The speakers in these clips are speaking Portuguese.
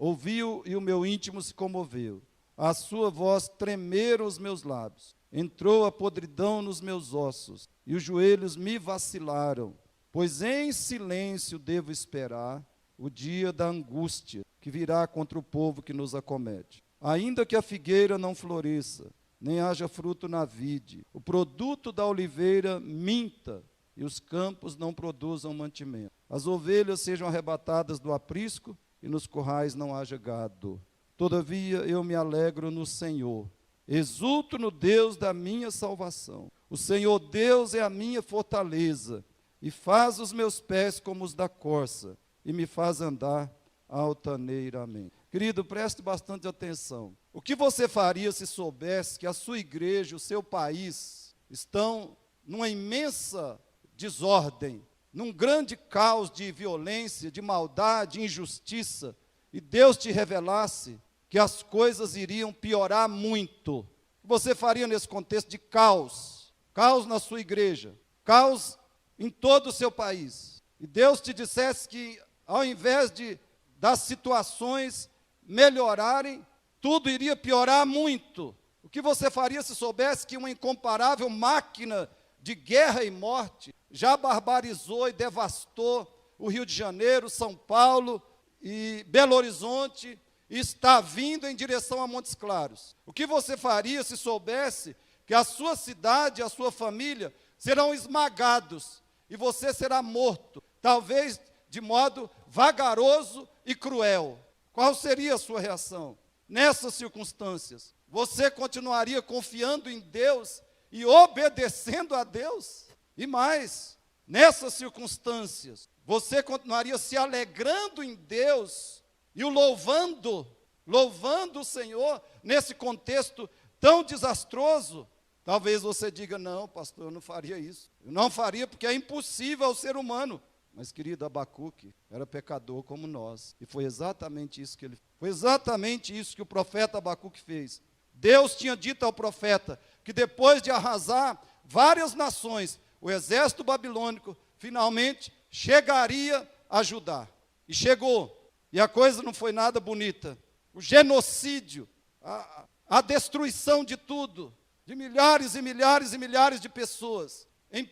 Ouviu e o meu íntimo se comoveu. A sua voz tremeram os meus lábios. Entrou a podridão nos meus ossos, e os joelhos me vacilaram. Pois em silêncio devo esperar o dia da angústia que virá contra o povo que nos acomete. Ainda que a figueira não floresça, nem haja fruto na vide, o produto da oliveira minta, e os campos não produzam mantimento. As ovelhas sejam arrebatadas do aprisco, e nos currais não haja gado. Todavia eu me alegro no Senhor, exulto no Deus da minha salvação. O Senhor Deus é a minha fortaleza, e faz os meus pés como os da corça, e me faz andar altaneiramente. Querido, preste bastante atenção. O que você faria se soubesse que a sua igreja, o seu país, estão numa imensa desordem, num grande caos de violência, de maldade, injustiça, e Deus te revelasse que as coisas iriam piorar muito? O que você faria nesse contexto de caos? Caos na sua igreja, caos em todo o seu país. E Deus te dissesse que, ao invés das situações melhorarem, tudo iria piorar muito. O que você faria se soubesse que uma incomparável máquina de guerra e morte já barbarizou e devastou o Rio de Janeiro, São Paulo e Belo Horizonte, e está vindo em direção a Montes Claros? O que você faria se soubesse que a sua cidade e a sua família serão esmagados e você será morto, talvez de modo vagaroso e cruel? Qual seria a sua reação? Nessas circunstâncias, você continuaria confiando em Deus e obedecendo a Deus? E mais, nessas circunstâncias, você continuaria se alegrando em Deus e o louvando o Senhor nesse contexto tão desastroso? Talvez você diga: não, pastor, eu não faria isso. Eu não faria porque é impossível ao ser humano. Mas, querido, Abacuque era pecador como nós. E foi exatamente isso que ele fez. Foi exatamente isso que o profeta Abacuque fez. Deus tinha dito ao profeta que depois de arrasar várias nações, o exército babilônico finalmente chegaria a Judá. E chegou. E a coisa não foi nada bonita. O genocídio, a destruição de tudo, de milhares e milhares e milhares de pessoas, em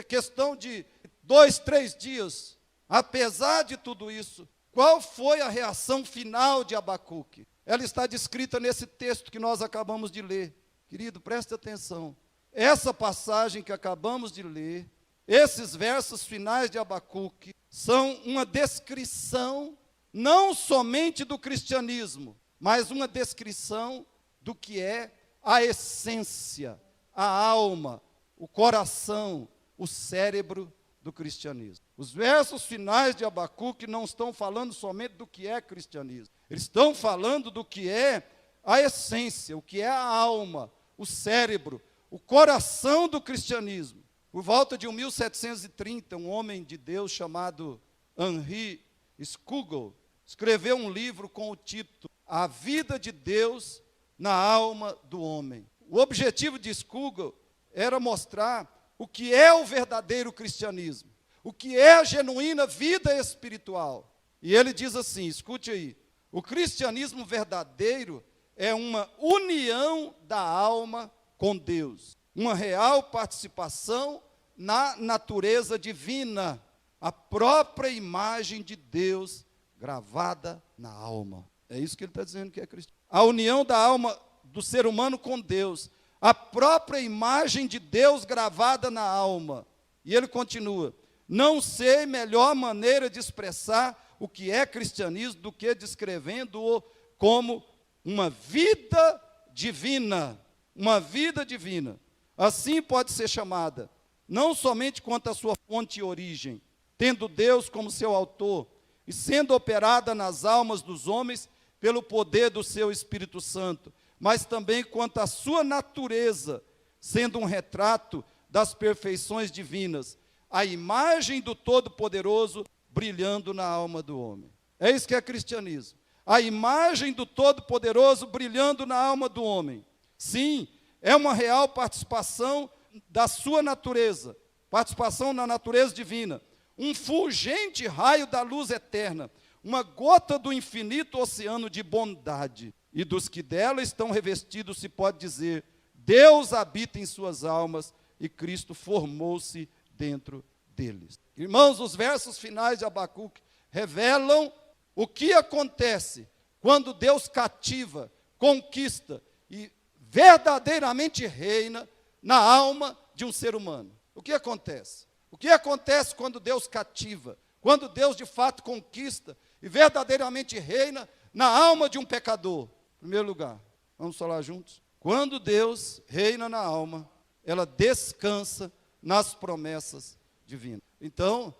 questão de 2, 3 dias. Apesar de tudo isso, qual foi a reação final de Abacuque? Ela está descrita nesse texto que nós acabamos de ler. Querido, preste atenção. Essa passagem que acabamos de ler, esses versos finais de Abacuque, são uma descrição não somente do cristianismo, mas uma descrição do que é a essência, a alma, o coração, o cérebro do cristianismo. Os versos finais de Abacuque não estão falando somente do que é cristianismo. Eles estão falando do que é a essência, o que é a alma, o cérebro, o coração do cristianismo. Por volta de 1730, um homem de Deus chamado Henri Scougal escreveu um livro com o título A Vida de Deus na Alma do Homem. O objetivo de Scougal era mostrar o que é o verdadeiro cristianismo, o que é a genuína vida espiritual. E ele diz assim, escute aí: o cristianismo verdadeiro é uma união da alma com Deus, uma real participação na natureza divina, a própria imagem de Deus gravada na alma. É isso que ele está dizendo que é cristianismo. A união da alma do ser humano com Deus, a própria imagem de Deus gravada na alma. E ele continua: não sei melhor maneira de expressar o que é cristianismo do que descrevendo-o como uma vida divina. Uma vida divina. Assim pode ser chamada, não somente quanto à sua fonte e origem, tendo Deus como seu autor, e sendo operada nas almas dos homens pelo poder do seu Espírito Santo, mas também quanto à sua natureza, sendo um retrato das perfeições divinas, a imagem do Todo-Poderoso brilhando na alma do homem. É isso que é cristianismo. A imagem do Todo-Poderoso brilhando na alma do homem. Sim, é uma real participação da sua natureza, participação na natureza divina, um fulgente raio da luz eterna, uma gota do infinito oceano de bondade, e dos que dela estão revestidos se pode dizer, Deus habita em suas almas, e Cristo formou-se dentro deles. Irmãos, os versos finais de Abacuque revelam o que acontece quando Deus cativa, conquista e verdadeiramente reina na alma de um ser humano. O que acontece? O que acontece quando Deus cativa, quando Deus de fato conquista e verdadeiramente reina na alma de um pecador? Em primeiro lugar, vamos falar juntos? Quando Deus reina na alma, ela descansa nas promessas divinas. Então,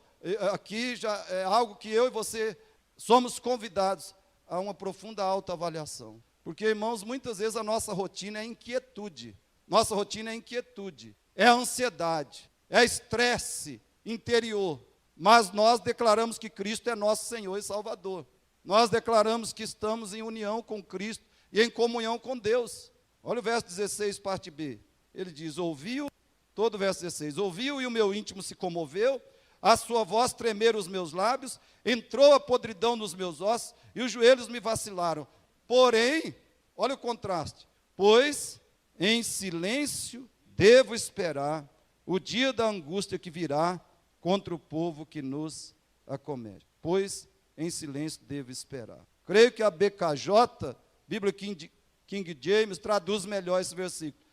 aqui já é algo que eu e você somos convidados a uma profunda autoavaliação. Porque, irmãos, muitas vezes a nossa rotina é inquietude. Nossa rotina é inquietude, é ansiedade, é estresse interior. Mas nós declaramos que Cristo é nosso Senhor e Salvador. Nós declaramos que estamos em união com Cristo e em comunhão com Deus. Olha o verso 16, parte B. Ele diz, ouviu, todo o verso 16, ouviu e o meu íntimo se comoveu, a sua voz tremeram os meus lábios, entrou a podridão nos meus ossos e os joelhos me vacilaram. Porém, olha o contraste, pois em silêncio devo esperar o dia da angústia que virá contra o povo que nos acomete. Pois em silêncio devo esperar. Creio que a BKJ, Bíblia King James, traduz melhor esse versículo,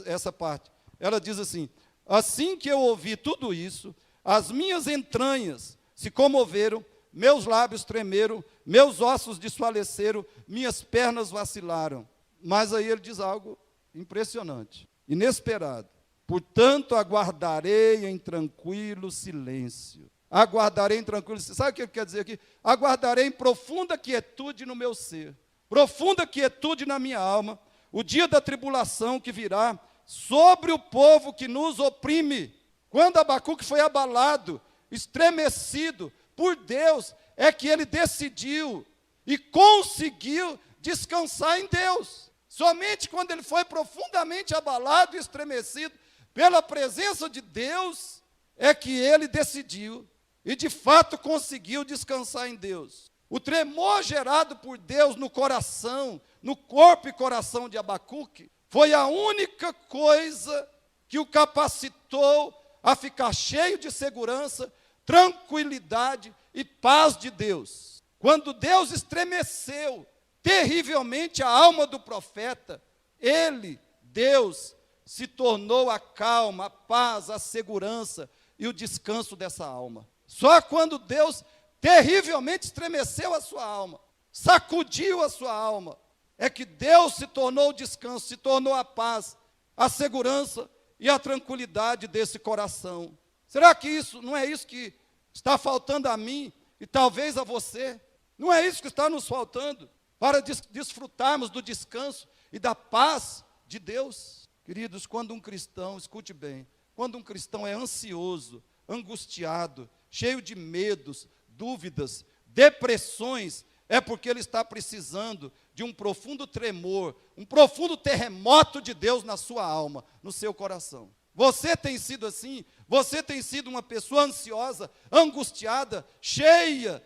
essa parte. Ela diz assim, assim que eu ouvi tudo isso, as minhas entranhas se comoveram, meus lábios tremeram, meus ossos desfaleceram, minhas pernas vacilaram. Mas aí ele diz algo impressionante, inesperado. Portanto, aguardarei em tranquilo silêncio. Aguardarei em tranquilo silêncio. Sabe o que ele quer dizer aqui? Aguardarei em profunda quietude no meu ser, profunda quietude na minha alma, o dia da tribulação que virá sobre o povo que nos oprime. Quando Abacuque foi abalado, estremecido por Deus, é que ele decidiu e conseguiu descansar em Deus. Somente quando ele foi profundamente abalado e estremecido pela presença de Deus, é que ele decidiu e de fato conseguiu descansar em Deus. O tremor gerado por Deus no coração, no corpo e coração de Abacuque, foi a única coisa que o capacitou a ficar cheio de segurança, tranquilidade e paz de Deus. Quando Deus estremeceu terrivelmente a alma do profeta, ele, Deus, se tornou a calma, a paz, a segurança e o descanso dessa alma. Só quando Deus terrivelmente estremeceu a sua alma, sacudiu a sua alma, é que Deus se tornou o descanso, se tornou a paz, a segurança e a tranquilidade desse coração. Será que isso não é isso que está faltando a mim e talvez a você? Não é isso que está nos faltando para desfrutarmos do descanso e da paz de Deus? Queridos, quando um cristão, escute bem, quando um cristão é ansioso, angustiado, cheio de medos, dúvidas, depressões, é porque ele está precisando de um profundo tremor, um profundo terremoto de Deus na sua alma, no seu coração. Você tem sido assim? Você tem sido uma pessoa ansiosa, angustiada, cheia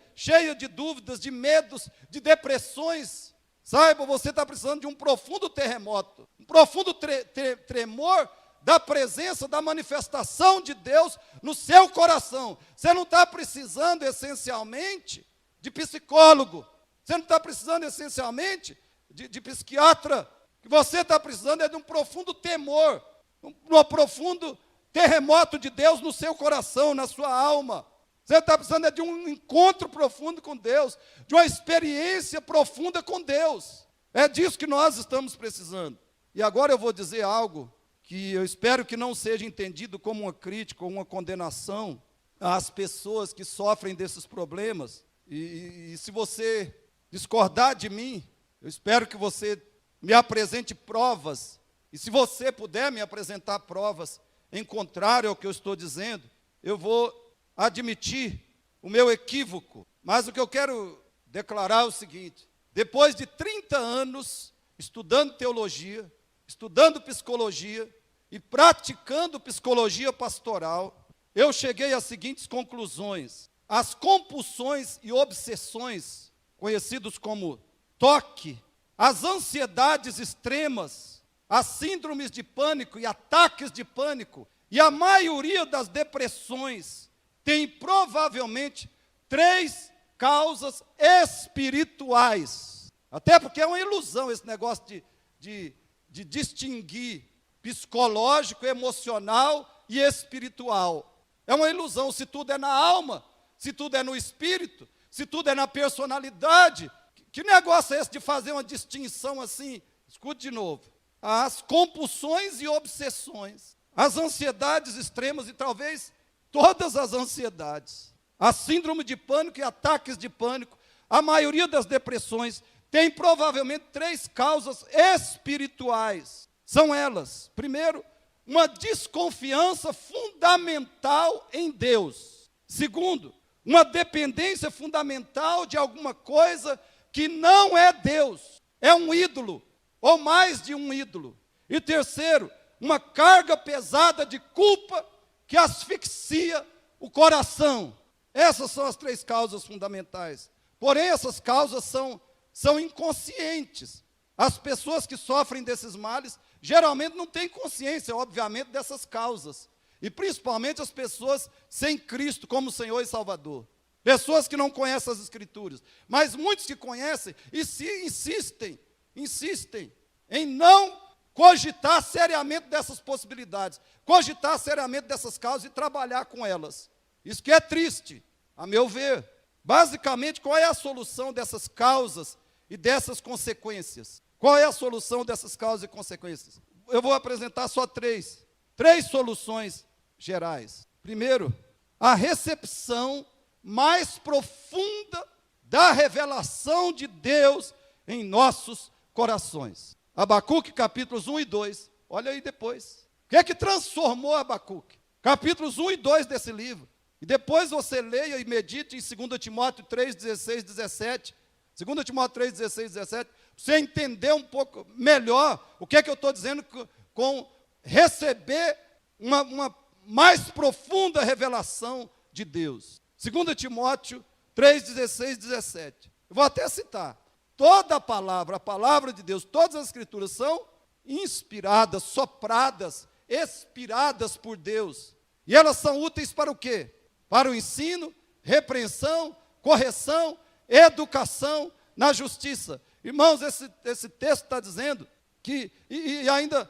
de dúvidas, de medos, de depressões? Saiba, você está precisando de um profundo terremoto, um profundo tremor da presença, da manifestação de Deus no seu coração. Você não está precisando essencialmente de psicólogo, você não está precisando essencialmente de psiquiatra. O que você está precisando é de um profundo temor, um profundo terremoto de Deus no seu coração, na sua alma. Você está precisando de um encontro profundo com Deus, de uma experiência profunda com Deus. É disso que nós estamos precisando. E agora eu vou dizer algo que eu espero que não seja entendido como uma crítica ou uma condenação às pessoas que sofrem desses problemas. E se você discordar de mim, eu espero que você me apresente provas. E se você puder me apresentar provas em contrário ao que eu estou dizendo, eu vou admitir o meu equívoco. Mas o que eu quero declarar é o seguinte: depois de 30 anos estudando teologia, estudando psicologia e praticando psicologia pastoral, eu cheguei às seguintes conclusões. as compulsões e obsessões, conhecidos como toque, as ansiedades extremas, as síndromes de pânico e ataques de pânico, e a maioria das depressões tem provavelmente 3 causas espirituais. Até porque é uma ilusão esse negócio de distinguir psicológico, emocional e espiritual. É uma ilusão. Se tudo é na alma, se tudo é no espírito, se tudo é na personalidade, que negócio é esse de fazer uma distinção assim? Escute de novo. As compulsões e obsessões, as ansiedades extremas e talvez todas as ansiedades, a síndrome de pânico e ataques de pânico, a maioria das depressões tem provavelmente 3 causas espirituais. São elas: primeiro, uma desconfiança fundamental em Deus. Segundo, uma dependência fundamental de alguma coisa que não é Deus, é um ídolo, ou mais de um ídolo. E terceiro, uma carga pesada de culpa que asfixia o coração. Essas são as 3 causas fundamentais. Porém, essas causas são inconscientes. As pessoas que sofrem desses males geralmente não têm consciência, obviamente, dessas causas. E principalmente as pessoas sem Cristo como Senhor e Salvador. Pessoas que não conhecem as Escrituras. Mas muitos que conhecem e se insistem em não cogitar seriamente dessas possibilidades, cogitar seriamente dessas causas e trabalhar com elas. Isso que é triste, a meu ver. Basicamente, qual é a solução dessas causas e dessas consequências? Qual é a solução dessas causas e consequências? Eu vou apresentar só 3 soluções gerais. Primeiro, a recepção mais profunda da revelação de Deus em nossos corações. Abacuque, capítulos 1 e 2. Olha aí depois. O que é que transformou Abacuque? Capítulos 1 e 2 desse livro. E depois você leia e medite em 2 Timóteo 3, 16, 17. 2 Timóteo 3, 16, 17. Você entender um pouco melhor o que é que eu estou dizendo com receber uma mais profunda revelação de Deus. 2 Timóteo 3, 16, 17. Eu vou até citar. Toda a palavra de Deus, todas as Escrituras são inspiradas, sopradas, expiradas por Deus. E elas são úteis para o quê? Para o ensino, repreensão, correção, educação na justiça. Irmãos, esse texto está dizendo que, e ainda,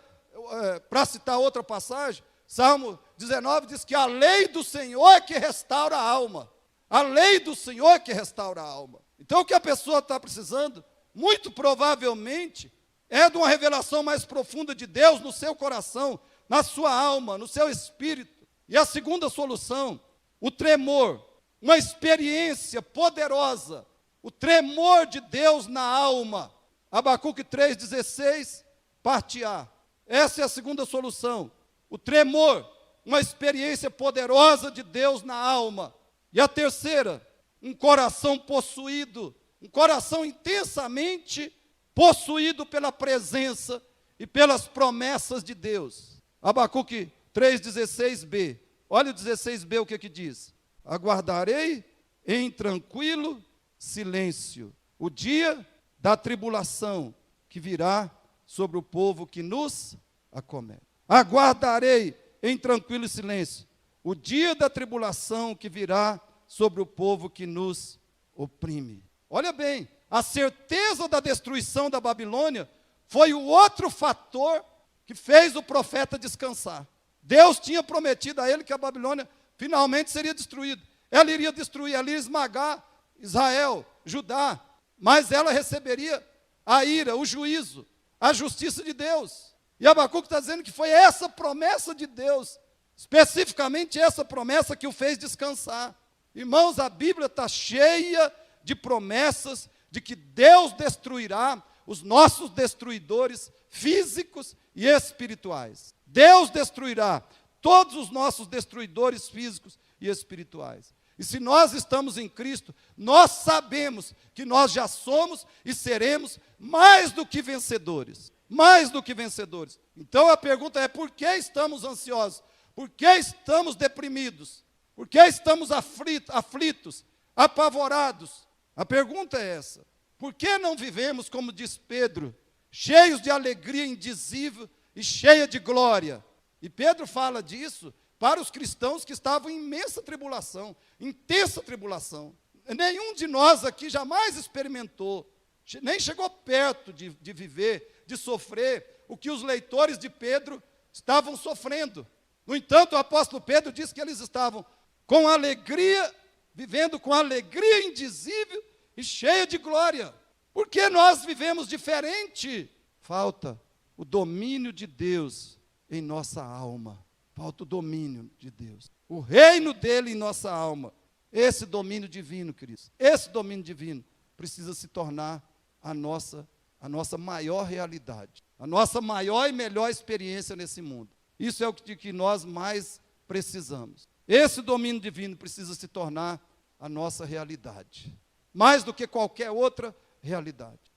para citar outra passagem, Salmo 19 diz que a lei do Senhor é que restaura a alma. A lei do Senhor é que restaura a alma. Então, o que a pessoa está precisando, muito provavelmente, é de uma revelação mais profunda de Deus no seu coração, na sua alma, no seu espírito. E a segunda solução, o tremor, uma experiência poderosa, o tremor de Deus na alma. Abacuque 3,16, parte A. Essa é a segunda solução. O tremor, uma experiência poderosa de Deus na alma. E a terceira, um coração possuído, um coração intensamente possuído pela presença e pelas promessas de Deus. Abacuque 3,16b. Olha o 16b, o que diz? Aguardarei em tranquilo silêncio o dia da tribulação que virá sobre o povo que nos acomete. Aguardarei em tranquilo silêncio o dia da tribulação que virá sobre o povo que nos oprime. Olha bem, a certeza da destruição da Babilônia foi o outro fator que fez o profeta descansar. Deus tinha prometido a ele que a Babilônia finalmente seria destruída. Ela iria destruir, ela iria esmagar Israel, Judá, mas ela receberia a ira, o juízo, a justiça de Deus. E Abacuque está dizendo que foi essa promessa de Deus, especificamente essa promessa que o fez descansar. Irmãos, a Bíblia está cheia de promessas de que Deus destruirá os nossos destruidores físicos e espirituais. Deus destruirá todos os nossos destruidores físicos e espirituais. E se nós estamos em Cristo, nós sabemos que nós já somos e seremos mais do que vencedores. Mais do que vencedores. Então a pergunta é: por que estamos ansiosos? Por que estamos deprimidos? Por que estamos aflitos, apavorados? A pergunta é essa. Por que não vivemos, como diz Pedro, cheios de alegria indizível e cheia de glória? E Pedro fala disso para os cristãos que estavam em imensa tribulação, intensa tribulação. Nenhum de nós aqui jamais experimentou, nem chegou perto de viver, de sofrer o que os leitores de Pedro estavam sofrendo. No entanto, o apóstolo Pedro diz que eles estavam com alegria, vivendo com alegria indizível e cheia de glória. Por que nós vivemos diferente? Falta o domínio de Deus em nossa alma. Falta o domínio de Deus. O reino dele em nossa alma. Esse domínio divino, queridos, esse domínio divino precisa se tornar a nossa maior realidade, a nossa maior e melhor experiência nesse mundo. Isso é o que nós mais precisamos. Esse domínio divino precisa se tornar a nossa realidade, mais do que qualquer outra realidade.